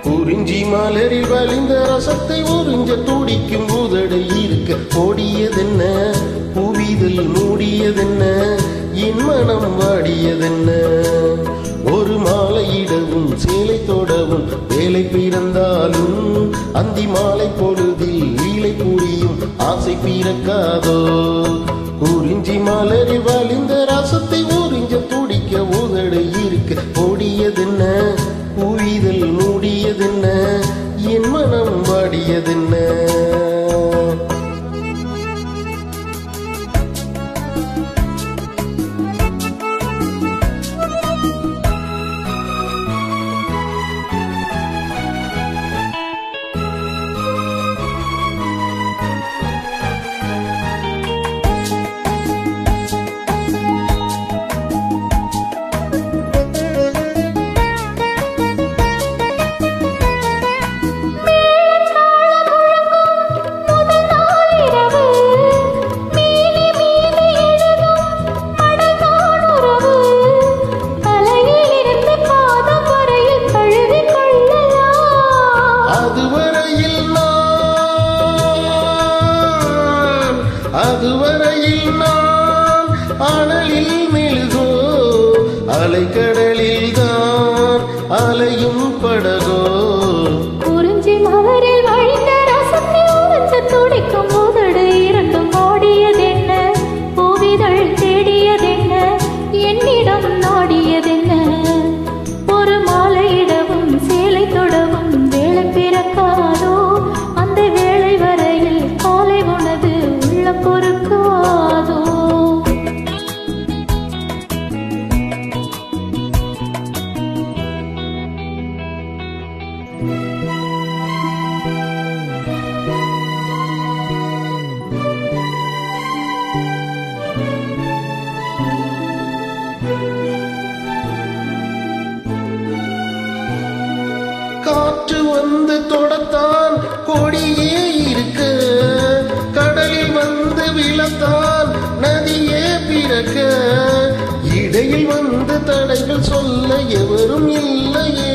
குறிஞ்சி மலரில் வலிந்த ரசத்தை உறிஞ்ச துடிக்கும் உதடு இருக்க ஓடியதென்ன, புவிதல் மூடியதென்ன, என் மனம் வாடியதென்ன. ஒரு மாலையிடவும் சேலை தொடவும் வேலை பிறந்தாலும் அந்தி மாலை பொழுதில் லீலை புரியும் ஆசை பிறக்காதோ. குறிஞ்சி மலரில் வலிந்த ரசத்தை உறிஞ்ச துடிக்க உதடு இருக்க ஓடியதென்ன, புவிதல் மூடியதென்ன, என் மனம் வாடியதென்ன. அதுவரையில் நான் அனலில் மெழுகோ, அலைக்கடலில் தான் அலையும் படகோ. குறிஞ்சி மலரில் வழிந்த ரசத்தை உறிஞ்ச துடிக்கும் உதடு இரண்டும் ஓடியதென்ன, புவிதழ் தேடியதென்ன, என்னிடம் நாடியதென்ன. ஒரு மாலையிடவும் சேலை தொடவும் வேலை பிறக்காதோ, அந்த வேளை வரையில் காலை உனது உள்ளம் பொறுக்காதோ. காற்று வந்து தொடத்தான் கொடியே இருக்க, கடலில் வந்து விழத்தான் நதியே பிறக்க, இடையில் வந்து தடைகள் சொல்ல எவரும் இல்லையே.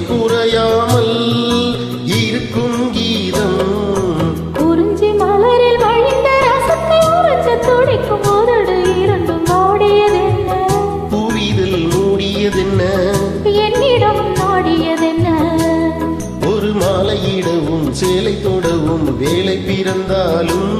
குறையாமல் இருக்கும் கீதம். குறிஞ்சி மலரில் வழிந்த ரசத்தை உறிஞ்ச துடிக்கும் உதடு இரண்டும் ஓடியதென்ன, புவிதல் மூடியதென்ன, என்னிடம் நாடியதென்ன. ஒரு மாலையிடவும் சேலை தொடவும் வேலை பிறந்தாலும்